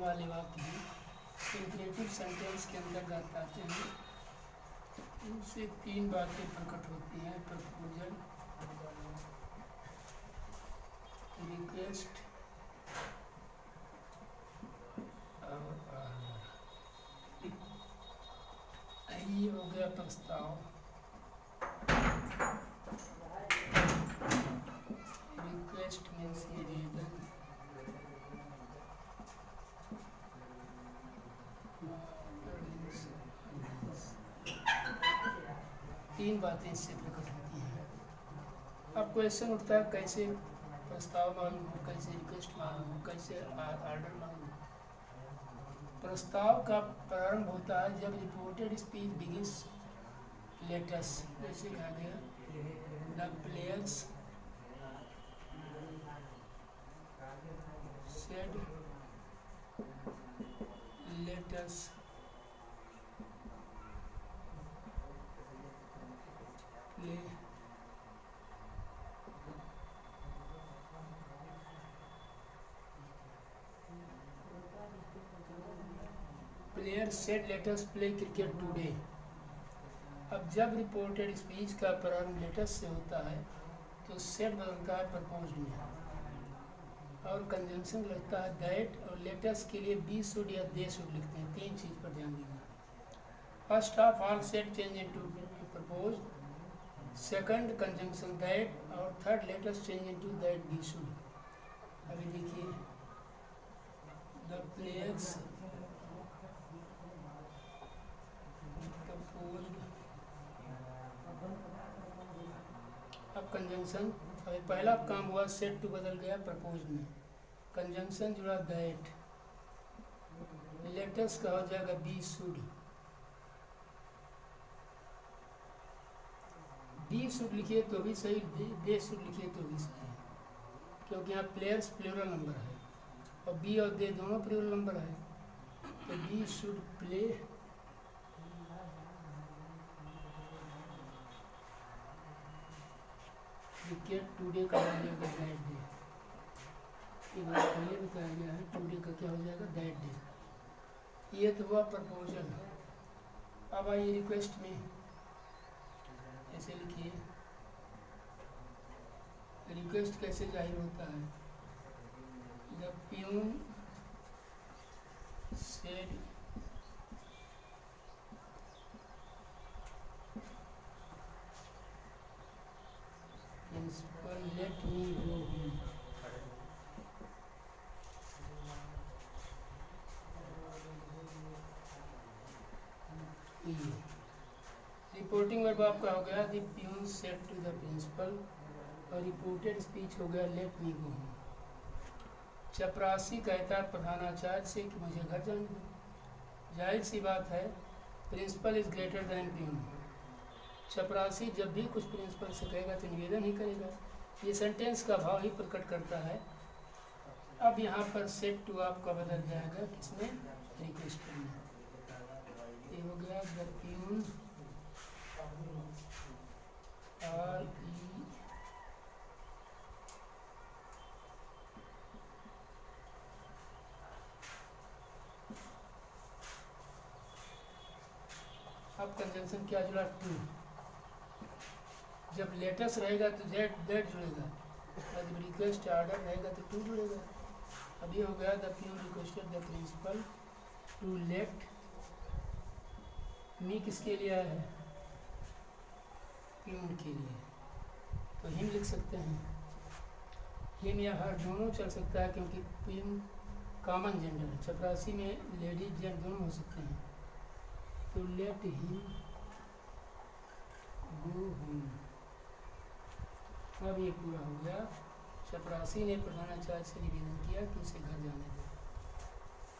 वाले वाक्य हैं इंपरेटिव सेंटेंस के अंतर्गत आते हैं। इनसे 3 बातें प्रकट होती हैं: प्रपोजल, रिक्वेस्ट और ऑर्डर। ये हो गया प्रस्ताव। रिक्वेस्ट मीन्स निवेदन, ऑर्डर मीन्स आदेश। 3 बातें इससे प्रकट होती हैं। अब क्वेश्चन उठता है कैसे प्रस्ताव मालूम हो, कैसे रिक्वेस्ट मालूम हो, कैसे ऑर्डर मालूम हो। प्रस्ताव का प्रारंभ होता है जब रिपोर्टेड स्पीच बिगिंस लेटस, जैसे कहा गया the players said let's play. Player said let's play cricket today. अब जब रिपोर्टेड स्पीच का प्रारंभ लेटस से होता है तो सेड बदलता है प्रपोज्ड में, और कंजंक्शन लगता है दैट, और लेटस के लिए बी शुड या दे शुड लिखते हैं। 3 चीज़ पर ध्यान देना। First of all said change into proposed, second conjunction that, और third let's change into that be should. अभी देखिए द प्लेयर्स प्रपोज्ड, अब कंजंक्शन, अभी पहला काम हुआ सेट टू बदल गया प्रपोज में, कंजंक्शन जुड़ा दैट, लेटेस्ट का हो जाएगा बी शुड। बी शुड लिखिए तो भी सही, दे शुड लिखिए तो भी सही, क्योंकि यहाँ प्लेयर्स प्लूरल नंबर है और बी और दे दोनों प्लूरल नंबर है। तो we should play cricket today का हो जाएगा दैट डे। ये बात पहले बताया गया है, टुडे का क्या हो जाएगा दैट डे। ये तो हुआ प्रपोजल। अब आइए रिक्वेस्ट में, ऐसे लिखिए रिक्वेस्ट कैसे जाहिर होता है। The peon said principal let me go home. Reporting verb आपका हो गया the peon said to the principal, और रिपोर्टेड स्पीच हो गया लेट मी गो होम। चपरासी कहता है प्रधानाचार्य से कि मुझे घर जाने दो। जाहिर सी बात है principal is greater than peon. चपरासी जब भी कुछ प्रिंसिपल से कहेगा तो निवेदन ही करेगा। ये सेंटेंस का भाव ही प्रकट करता है। अब यहाँ पर सेट टू आपका बदल जाएगा किसमें, रिक्वेस्ट में। ये हो गया द प्यून और अब कंजंक्शन क्या जुड़ा, टू। जब लेटेस्ट रहेगा तो दैट जुड़ेगा, जब रिक्वेस्ट ऑर्डर रहेगा तो टू जुड़ेगा। अभी हो गया the peon requested the principal to let me, किसके लिए आया है, प्यून के लिए। तो हिम लिख सकते हैं, हिम या हर दोनों चल सकता है क्योंकि प्यून कॉमन जेंडर है। चपरासी में लेडीज जेंट दोनों हो सकते हैं। तो लेट हिम गो होम। अब ये पूरा हो गया। चपरासी ने प्रधानाचार्य से निवेदन किया कि उसे घर जाने दो।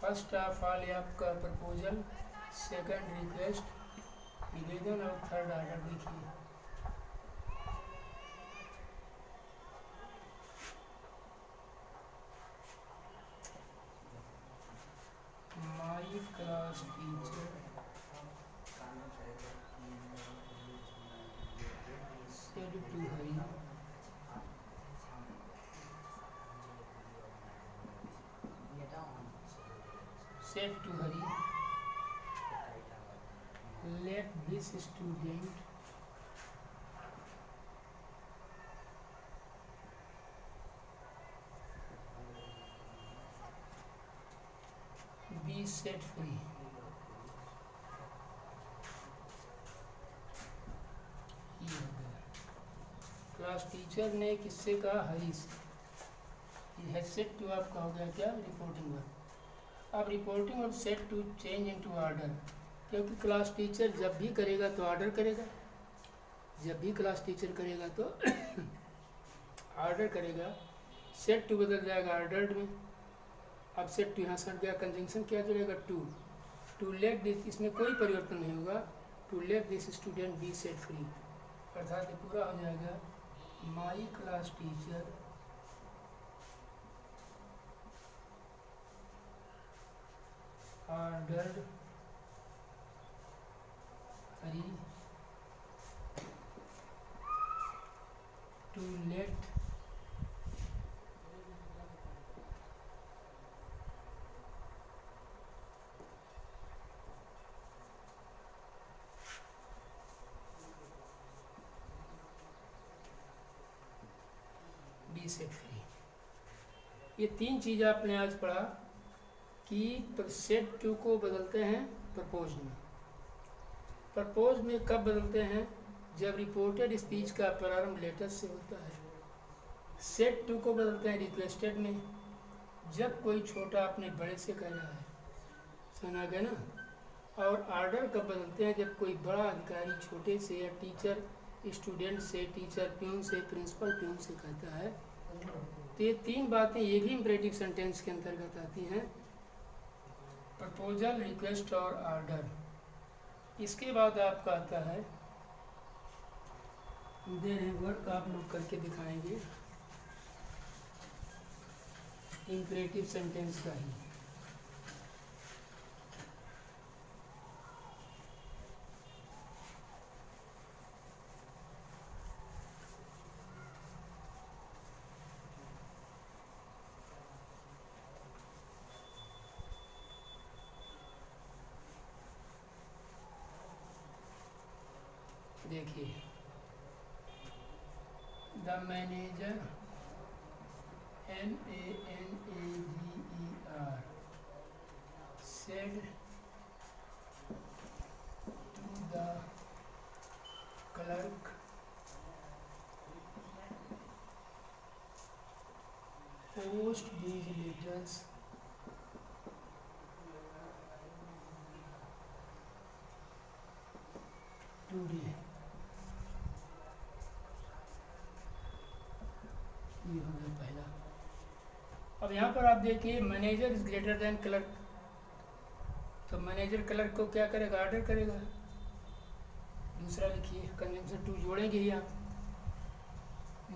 फर्स्ट ऑफ ऑल ये आपका प्रपोजल, सेकंड रिक्वेस्ट निवेदन, और थर्ड ऑर्डर। देखिए my class teacher said to hurry said to Hari, let this student be set free। Class teacher ने किससे कहा? हरी से। ये सेट टू आपका हो गया क्या? Reporting verb. अब reporting verb set to change into order, क्योंकि क्लास टीचर जब भी करेगा तो ऑर्डर करेगा, जब भी क्लास टीचर करेगा तो ऑर्डर करेगा। सेट टू बदल जाएगा ऑर्डर्ड में। अब सेट टू यहाँ सट गया, कंजंक्शन क्या जुड़ेगा? टू। टू लेट दिस, इसमें कोई परिवर्तन नहीं होगा। To let this student be set free, अर्थात ये पूरा हो जाएगा my class teacher ordered Hari to let be set free. ये तीन चीज़ आपने आज पढ़ा कि सेट टू को बदलते हैं प्रपोज में। प्रपोज में कब बदलते हैं? जब रिपोर्टेड स्पीच का प्रारंभ लेटर से होता है। सेट टू को बदलते हैं रिक्वेस्टेड में, जब कोई छोटा अपने बड़े से कह रहा है। सुना गया ना? और ऑर्डर कब बदलते हैं? जब कोई बड़ा अधिकारी छोटे से, या टीचर स्टूडेंट से, टीचर प्यून से, प्रिंसिपल प्यून से कहता है। तो ये तीन बातें ये भी इम्परेटिव सेंटेंस के अंतर्गत आती हैं, प्रपोजल, रिक्वेस्ट और ऑर्डर। इसके बाद आपका आता है देर है वर्क, आप लोग करके दिखाएंगे इम्परेटिव सेंटेंस का ही। देखिए, the manager MANAGER said to the clerk, post these letters today। ये हो गया पहला। अब यहाँ पर आप देखिए manager is greater than clerk, तो मैनेजर क्लर्क को क्या करेगा? ऑर्डर करेगा। दूसरा लिखिए, कंजंक्शन टू जोड़ेंगे ही आप।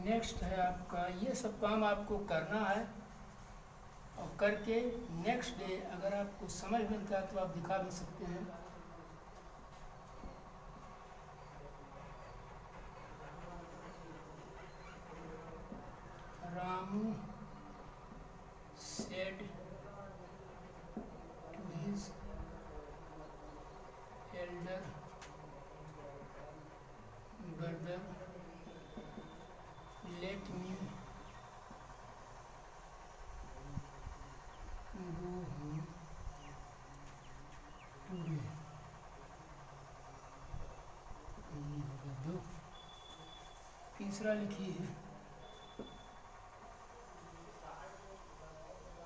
नेक्स्ट है आपका, ये सब काम आपको करना है और करके नेक्स्ट डे अगर आपको समझ मिलता है तो आप दिखा भी सकते हैं। Ramu said to his elder brother, let me go home today। दो। तीसरा लिखिए,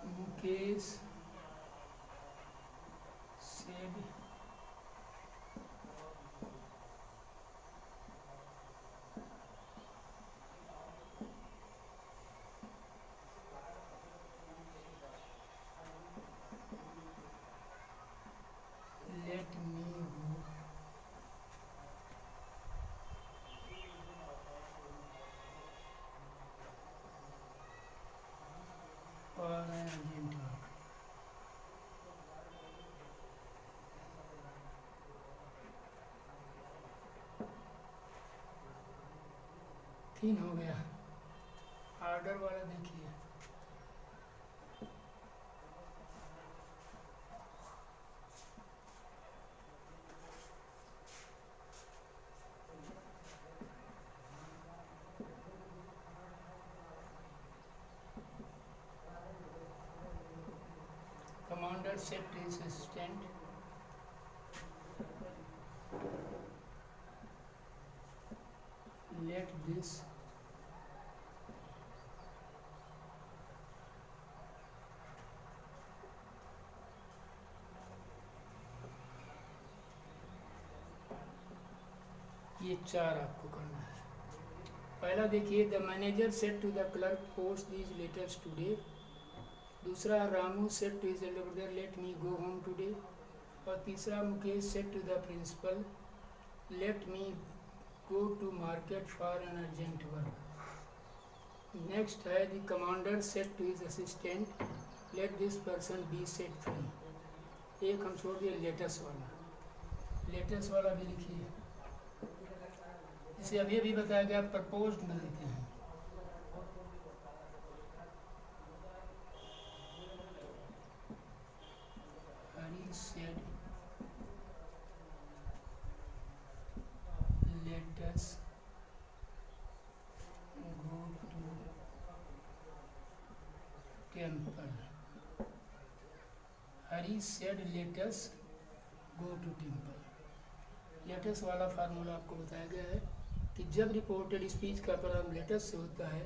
Mukesh said let me go for an urgent work। तीन हो गया। ऑर्डर वाला देखिए, commander said to his assistant, let this ये 4 आपको करना है। पहला देखिए, the manager said to the clerk post these letters today. दूसरा, Ramu said to his elder brother let me go home today. और तीसरा, Mukesh said to the principal let me go to market for an urgent work. Next है, the commander said to his assistant let this person be set free. एक हम छोड़ दिए latest वाला, latest वाला भी लिखिए, जिसे अभी अभी बताया गया प्रपोज्ड में देते हैं। Hari said let us go to temple। Hari said let us go to temple। Latest वाला फार्मूला आपको बताया गया है कि जब रिपोर्टेड स्पीच का प्रारंभ लेटेस्ट से होता है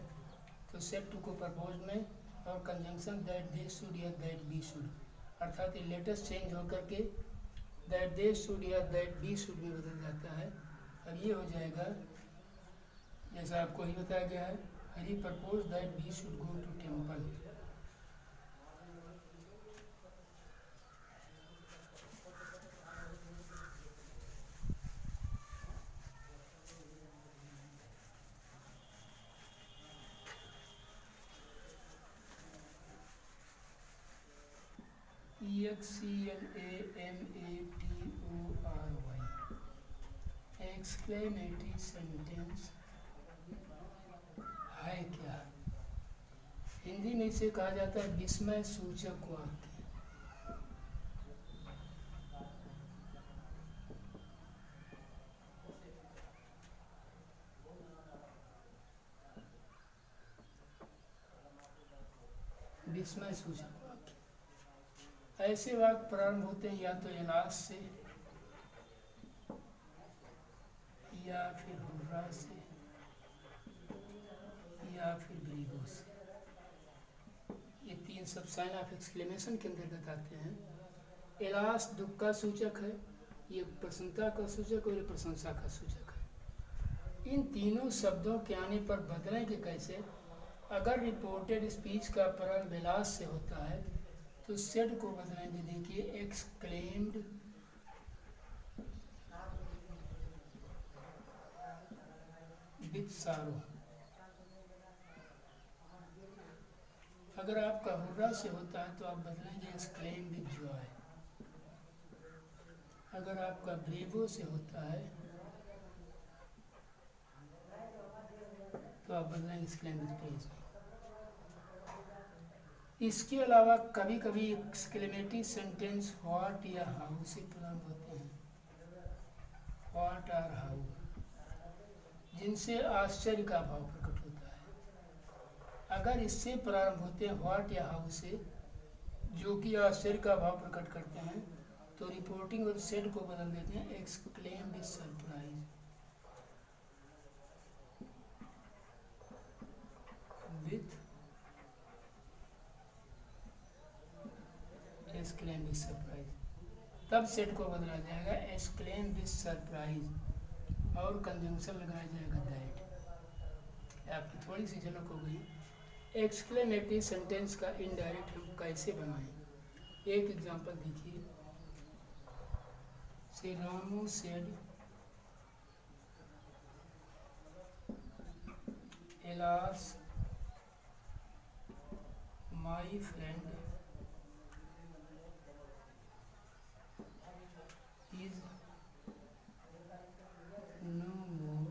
तो सेट टू को प्रपोज में और कंजंक्शन दैट दे शुड या दैट बी शुड, अर्थात ये लेटेस्ट चेंज होकर के दैट दे शुड या दैट बी शुड में बदल जाता है। अब ये हो जाएगा जैसा आपको ही बताया गया है, Hari propose that be should go to temple. EXCLAMATORY exclamatory sentence है क्या? हिंदी में इसे कहा जाता है विस्मय सूचक वाक्य। विस्मय सूचक वाक्य ऐसे वाक्य प्रारंभ होते हैं या तो एलास से या फिर हुर्रा से या फिर ब्रीगो से। ये 3 सब साइन ऑफ एक्सक्लेमेशन के अंतर्गत आते हैं। एलास दुख का सूचक है, ये प्रसन्नता का सूचक और ये प्रशंसा का सूचक है। इन तीनों शब्दों के आने पर बदलेंगे कैसे? अगर रिपोर्टेड स्पीच का प्रारंभ एलास से होता है तो सेड को बदलेंगे। देखिए, एक्सक्लेम्ड विद सारो। अगर आपका हुर्रा से होता है तो आप बदलेंगे एक्सक्लेम विद जॉय। अगर आपका ब्रेवो से होता है तो आप बदलेंगे एक्सक्लेम विद प्रेज। इसके अलावा कभी कभी एक्सक्लेमेटरी सेंटेंस व्हाट या हाउ से प्रारंभ होते हैं, व्हाट और हाउ, जिनसे आश्चर्य का भाव प्रकट होता है। अगर इससे प्रारंभ होते हैं व्हाट या हाउ से, जो कि आश्चर्य का भाव प्रकट करते हैं, तो रिपोर्टिंग और सेड को बदल देते हैं exclaim with surprise. With exclaim with surprise, तब सेड को बदला जाएगा एक्सक्लेम विद सरप्राइज और कंजंक्शन लगाया जाएगा दैट। आपकी थोड़ी सी झलक हो गई। एक्सक्लेमेटरी सेंटेंस का इनडायरेक्ट हम कैसे बनाएं? एक एग्जांपल देखिए, से Ramu said alas my friend is no more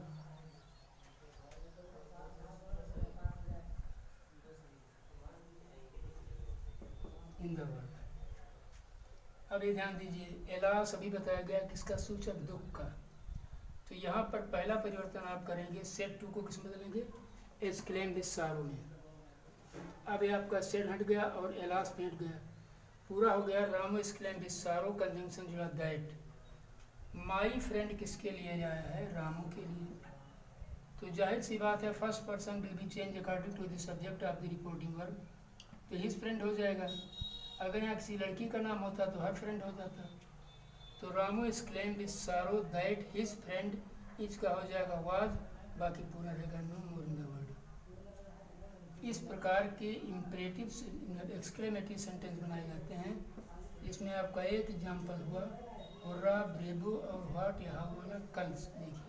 in the world. अब ये ध्यान दीजिए, एलास अभी बताया गया किसका सूचक? दुख का। तो यहाँ पर पहला परिवर्तन आप करेंगे, सेड टू को किस में बदलेंगे? एक्सक्लेम विद सारो में। अब ये आपका सेड हट गया और एलास में हट गया। पूरा हो गया। रामू एक्सक्लेम्ड विद सारो, कंजंक्शन जुड़ा दैट। माई फ्रेंड किसके लिए आया है? रामू के लिए। तो जाहिर सी बात है first person will be change according to the subject of the reporting verb, तो हिज फ्रेंड हो जाएगा। अगर यहाँ किसी लड़की का नाम होता तो हर फ्रेंड हो जाता। तो Ramu exclaimed with sorrow that his friend, is का हो जाएगा वाज, बाकी पूरा रहेगा no more in the word. इस प्रकार के इम्परेटिव एक्सक्लेमेटिव सेंटेंस बनाए जाते हैं। इसमें आपका एक एग्जाम्पल हुआ हुर्रा, ब्रेवो और व्हाट, यहाँ वाला कल। देखिए